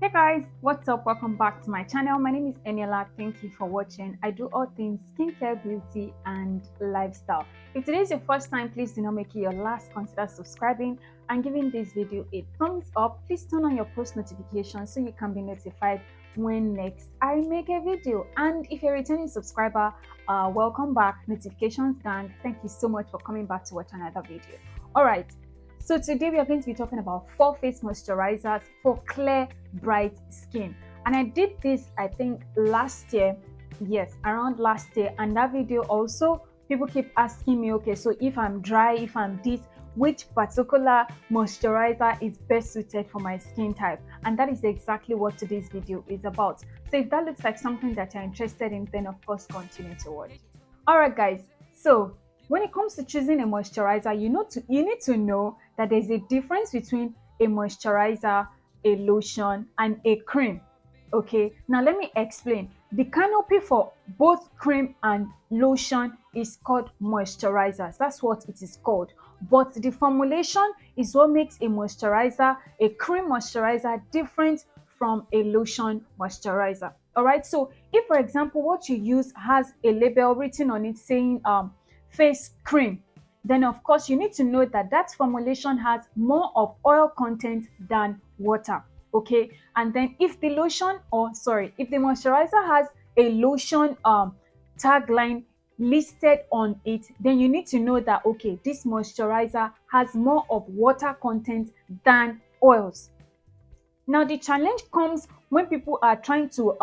Hey guys, what's up? Welcome back to my channel. My name is Eniela. Thank you for watching. I do all things skincare, beauty, and lifestyle. If today is your first time, please do not make it your last. Consider subscribing and giving this video a thumbs up. Please turn on your post notifications so you can be notified when next I make a video. And if you're a returning subscriber, welcome back. Notifications gang. Thank you so much for coming back to watch another video. All right. So today we are going to be talking about 4 face moisturizers for clear, bright skin. And I did this, I think, last year. Yes, around last year. And that video also, people keep asking me, okay, so if I'm dry, if I'm this, which particular moisturizer is best suited for my skin type? And that is exactly what today's video is about. So if that looks like something that you're interested in, then of course continue to watch. Alright guys, so when it comes to choosing a moisturizer, you need to know that there's a difference between a moisturizer, a lotion, and a cream. Okay, now let me explain. The canopy for both cream and lotion is called moisturizers. That's what it is called. But the formulation is what makes a moisturizer, a cream moisturizer, different from a lotion moisturizer. All right, so if for example what you use has a label written on it saying face cream, then of course you need to know that that formulation has more of oil content than water. Okay, and then if the lotion, or sorry, if the moisturizer has a lotion tagline listed on it, then you need to know that okay, this moisturizer has more of water content than oils. Now the challenge comes when people are trying to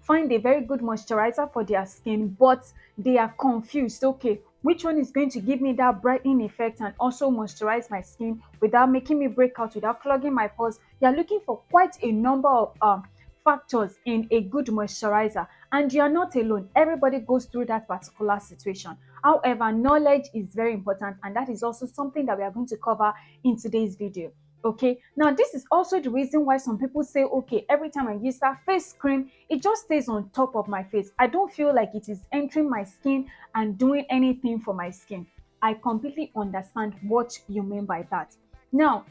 find a very good moisturizer for their skin, but they are confused. Okay, which one is going to give me that brightening effect and also moisturize my skin without making me break out, without clogging my pores? You're looking for quite a number of factors in a good moisturizer, and you're not alone. Everybody goes through that particular situation. However, knowledge is very important, and that is also something that we are going to cover in today's video. Okay, now this is also the reason why some people say, okay, every time I use that face cream, it just stays on top of my face. I don't feel like it is entering my skin and doing anything for my skin. I completely understand what you mean by that. Now,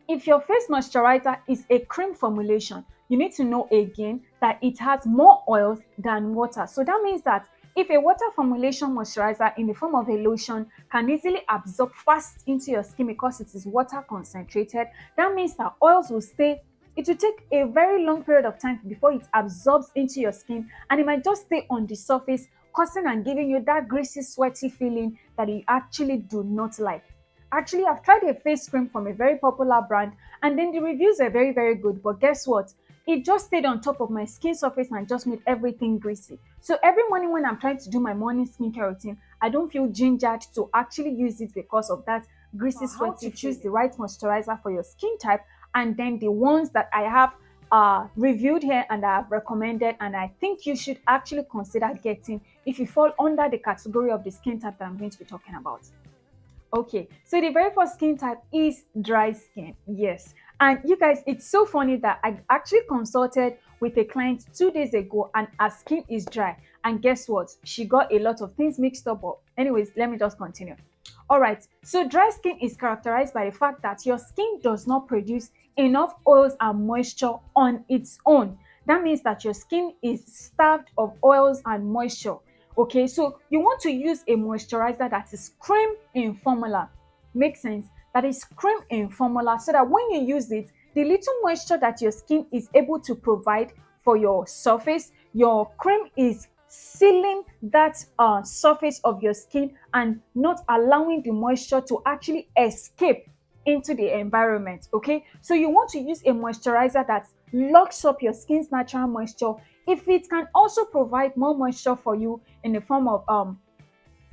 if your face moisturizer is a cream formulation, you need to know again that it has more oils than water. So that means that if a water formulation moisturizer in the form of a lotion can easily absorb fast into your skin because it is water concentrated, that means that oils will stay. It will take a very long period of time before it absorbs into your skin, and it might just stay on the surface, causing and giving you that greasy, sweaty feeling that you actually do not like. Actually, I've tried a face cream from a very popular brand, and then the reviews are very, very good. But guess what? It just stayed on top of my skin surface and just made everything greasy. So every morning when I'm trying to do my morning skincare routine, I don't feel gingered to actually use it because of that greasy, sweaty. How to choose the right moisturizer for your skin type, and then the ones that I have reviewed here and I have recommended, and I think you should actually consider getting if you fall under the category of the skin type that I'm going to be talking about. Okay, so the very first skin type is dry skin. Yes. And you guys, it's so funny that I actually consulted with a client 2 days ago and her skin is dry. And guess what? She got a lot of things mixed up. But anyways, let me just continue. All right, so dry skin is characterized by the fact that your skin does not produce enough oils and moisture on its own. That means that your skin is starved of oils and moisture. Okay, so you want to use a moisturizer that is cream in formula. Makes sense? That is cream in formula, so that when you use it, the little moisture that your skin is able to provide for your surface, your cream is sealing that surface of your skin and not allowing the moisture to actually escape into the environment. Okay, so you want to use a moisturizer that locks up your skin's natural moisture. If it can also provide more moisture for you in the form of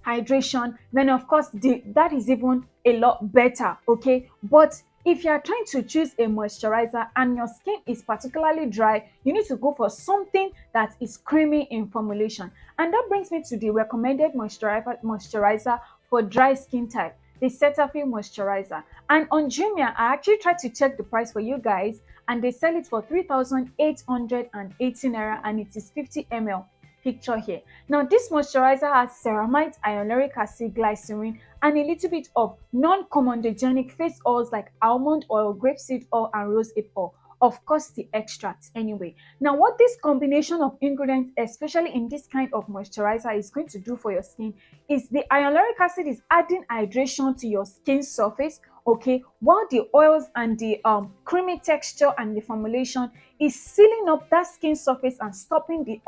hydration, then of course that is even a lot better. Okay, but if you are trying to choose a moisturizer and your skin is particularly dry, you need to go for something that is creamy in formulation. And that brings me to the recommended moisturizer for dry skin type, the Cetaphil moisturizer. And on Jumia, I actually tried to check the price for you guys, and they sell it for 3,880 naira, and it is 50 ml. Picture here. Now, this moisturizer has ceramide, hyaluronic acid, glycerin, and a little bit of non-comedogenic face oils like almond oil, grapeseed oil, and rosehip oil. of course the extracts anyway. Now what this combination of ingredients, especially in this kind of moisturizer, is going to do for your skin is the hyaluronic acid is adding hydration to your skin surface, okay, while the oils and the creamy texture and the formulation is sealing up that skin surface and stopping the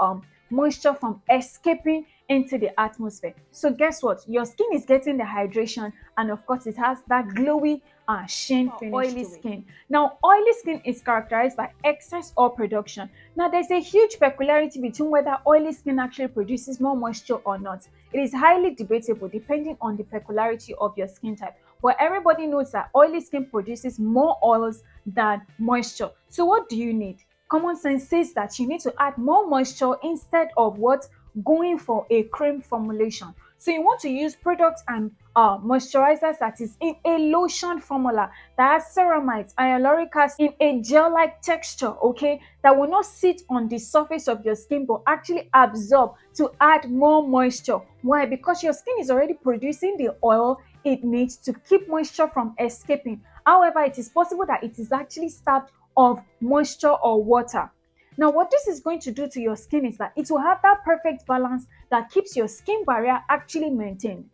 moisture from escaping into the atmosphere. So guess what? Your skin is getting the hydration, and of course it has that glowy sheen finish. Oily skin. Now oily skin is characterized by excess oil production. Now there's a huge peculiarity between whether oily skin actually produces more moisture or not. It is highly debatable depending on the peculiarity of your skin type, but everybody knows that oily skin produces more oils than moisture. So what do you need? Common sense says that you need to add more moisture instead of what? Going for a cream formulation. So you want to use products and moisturizers that is in a lotion formula that has ceramides, hyaluronic acid in a gel-like texture, okay, that will not sit on the surface of your skin but actually absorb to add more moisture. Why? Because your skin is already producing the oil it needs to keep moisture from escaping. However, it is possible that it is actually starved of moisture or water. Now, what this is going to do to your skin is that it will have that perfect balance that keeps your skin barrier actually maintained.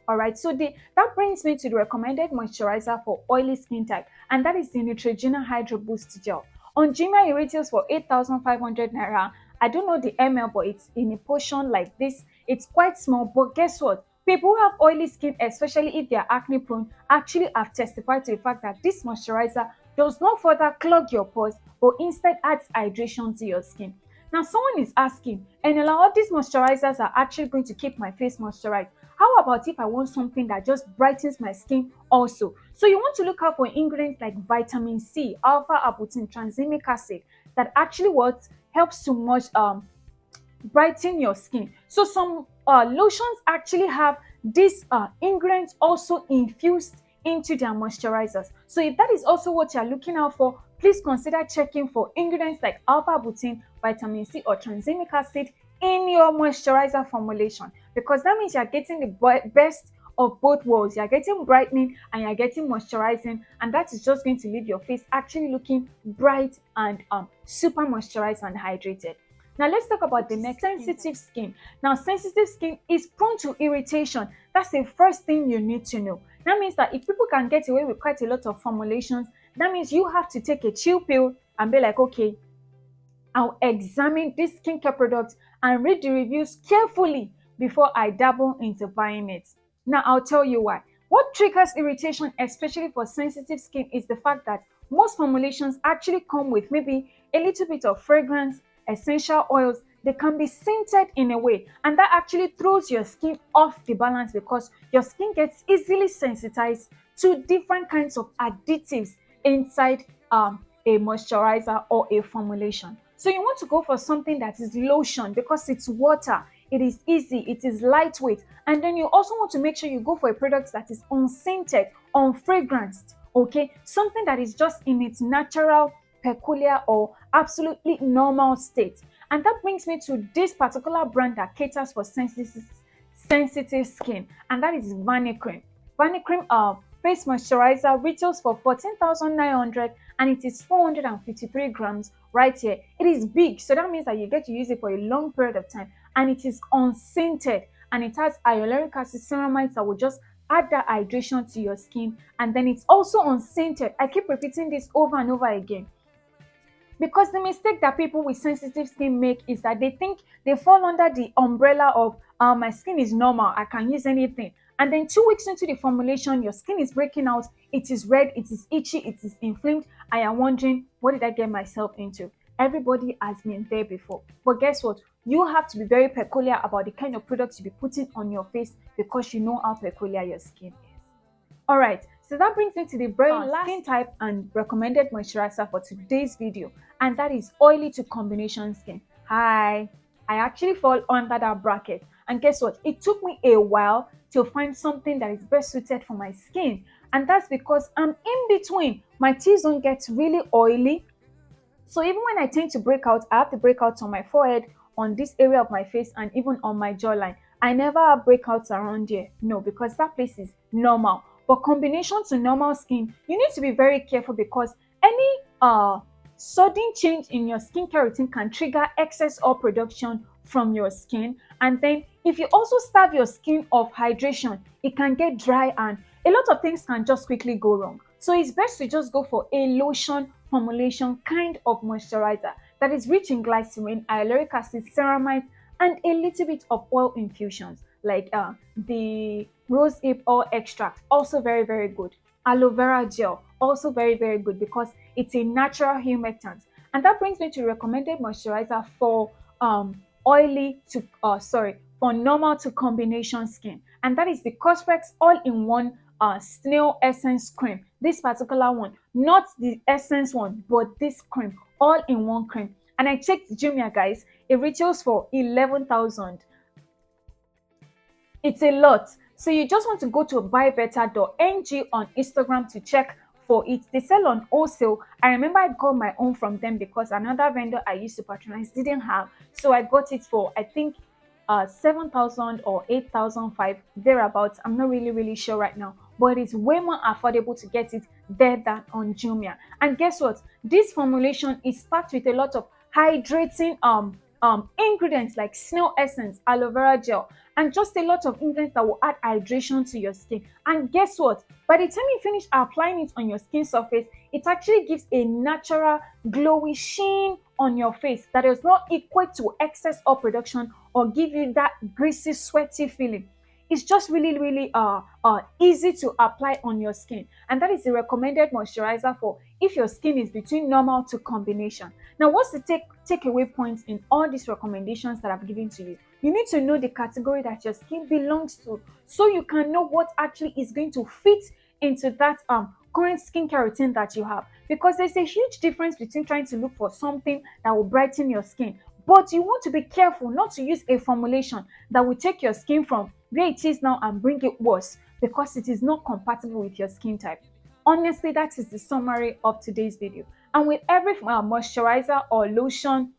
All right, so that brings me to the recommended moisturizer for oily skin type, and that is the Neutrogena Hydro Boost Gel. On Jumia, it retails for 8,500 naira. I don't know the ml, but it's in a portion like this. It's quite small, but guess what? People who have oily skin, especially if they are acne prone, actually have testified to the fact that this moisturizer does not further clog your pores, but instead adds hydration to your skin. Now, someone is asking, Eniola, all these moisturizers are actually going to keep my face moisturized. How about if I want something that just brightens my skin also? So you want to look out for ingredients like vitamin C, alpha-arbutin, tranexamic acid that actually what helps to brighten your skin. So some lotions actually have these ingredients also infused into their moisturizers. So if that is also what you're looking out for, please consider checking for ingredients like alpha-arbutin, vitamin C, or tranexamic acid in your moisturizer formulation, because that means you're getting the best of both worlds. You're getting brightening and you're getting moisturizing, and that is just going to leave your face actually looking bright and super moisturized and hydrated. Now let's talk about the next, sensitive skin. Now sensitive skin is prone to irritation. That's the first thing you need to know. That means that if people can get away with quite a lot of formulations, that means you have to take a chill pill and be like, okay, I'll examine this skincare product and read the reviews carefully before I dabble into buying it. Now I'll tell you why. What triggers irritation, especially for sensitive skin, is the fact that most formulations actually come with maybe a little bit of fragrance, essential oils. They can be scented in a way, and that actually throws your skin off the balance because your skin gets easily sensitized to different kinds of additives inside a moisturizer or a formulation. So you want to go for something that is lotion because it's water, it is easy, it is lightweight, and then you also want to make sure you go for a product that is unscented, unfragranced, okay? Something that is just in its natural, peculiar, or absolutely normal state. And that brings me to this particular brand that caters for sensitive skin, and that is Facecream. Facecream face moisturizer retails for 14,900 and it is 453 grams right here. It is big, so that means that you get to use it for a long period of time, and it is unscented, and it has hyaluronic acid ceramides that will just add that hydration to your skin, and then it's also unscented. I keep repeating this over and over again, because the mistake that people with sensitive skin make is that they think they fall under the umbrella of my skin is normal, I can use anything. And then 2 weeks into the formulation, your skin is breaking out, it is red, it is itchy, it is inflamed, and you're wondering, what did I get myself into? Everybody has been there before. But guess what? You have to be very peculiar about the kind of products you be putting on your face because you know how peculiar your skin is. Alright, so that brings me to the very last skin type and recommended moisturizer for today's video, and that is oily to combination skin. Hi, I actually fall under that bracket, and guess what? It took me a while to find something that is best suited for my skin, and that's because I'm in between. My T-zone gets really oily, so even when I tend to break out, I have the breakouts on my forehead, on this area of my face, and even on my jawline. I never have breakouts around here, no, because that place is normal. But combination to normal skin, you need to be very careful because any sudden change in your skincare routine can trigger excess oil production from your skin. And then if you also starve your skin of hydration, it can get dry and a lot of things can just quickly go wrong. So it's best to just go for a lotion formulation kind of moisturizer that is rich in glycerin, hyaluronic acid, ceramides, and a little bit of oil infusions like the rosehip oil extract, also very, very good. Aloe vera gel, also very, very good because it's a natural humectant. And that brings me to recommended moisturizer for oily to for normal to combination skin, and that is the Cosrx all-in-one snail essence cream. This particular one, not the essence one, but this cream, all-in-one cream. And I checked Jumia, guys. It retails for 11,000. It's a lot. So you just want to go to buybetter.ng on Instagram to check for it. They sell on wholesale. I remember I got my own from them because another vendor I used to patronize didn't have. So I got it for, I think, 7,000 or 8,005 thereabouts. I'm not really sure right now, but it's way more affordable to get it there than on Jumia. And guess what? This formulation is packed with a lot of hydrating ingredients like snail essence, aloe vera gel, and just a lot of ingredients that will add hydration to your skin. And guess what? By the time you finish applying it on your skin surface, it actually gives a natural glowy sheen on your face that does not equate to excess oil production or give you that greasy, sweaty feeling. It's just really easy to apply on your skin, and that is the recommended moisturizer for if your skin is between normal to combination. Now, what's the takeaway points in all these recommendations that I've given to you? You need to know the category that your skin belongs to, so you can know what actually is going to fit into that current skincare routine that you have, because there's a huge difference between trying to look for something that will brighten your skin, but you want to be careful not to use a formulation that will take your skin from where it is now and bring it worse because it is not compatible with your skin type. Honestly, that is the summary of today's video. And with every moisturizer or lotion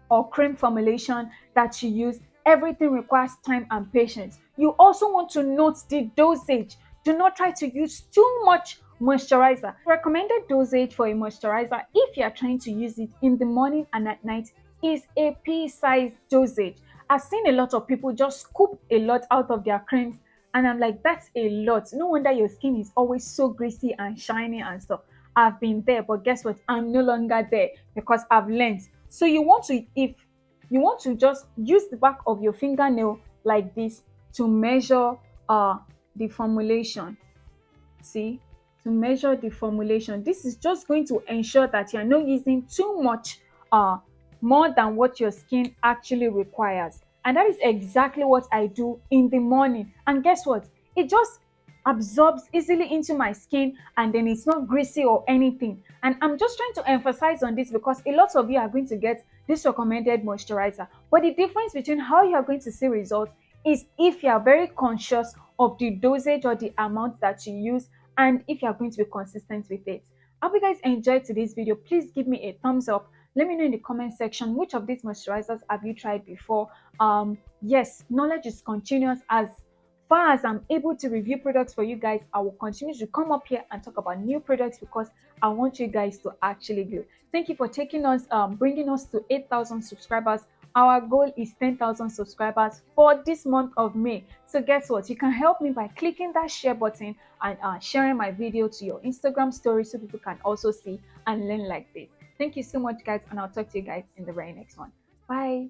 or cream formulation that you use, everything requires time and patience. You also want to note the dosage. Do not try to use too much moisturizer. Recommended dosage for a moisturizer, if you are trying to use it in the morning and at night, is a pea-sized dosage. I've seen a lot of people just scoop a lot out of their creams, and I'm like, that's a lot. No wonder your skin is always so greasy and shiny and stuff. I've been there, but guess what? I'm no longer there because I've learned. So you want to, if you want to just use the back of your fingernail like this to measure the formulation. See, to measure the formulation. This is just going to ensure that you're not using too much more than what your skin actually requires. And that is exactly what I do in the morning. And guess what? It just absorbs easily into my skin, and then it's not greasy or anything. And I'm just trying to emphasize on this because a lot of you are going to get this recommended moisturizer. But the difference between how you are going to see results is if you are very conscious of the dosage or the amount that you use, and if you are going to be consistent with it. I hope you guys enjoyed today's video. Please give me a thumbs up. Let me know in the comment section which of these moisturizers have you tried before. Yes, knowledge is continuous. As far as I'm able to review products for you guys, I will continue to come up here and talk about new products because I want you guys to actually glow. Thank you for taking us, bringing us to 8,000 subscribers. Our goal is 10,000 subscribers for this month of May. So guess what? You can help me by clicking that share button and sharing my video to your Instagram story so people can also see and learn like this. Thank you so much, guys, and I'll talk to you guys in the very next one. Bye.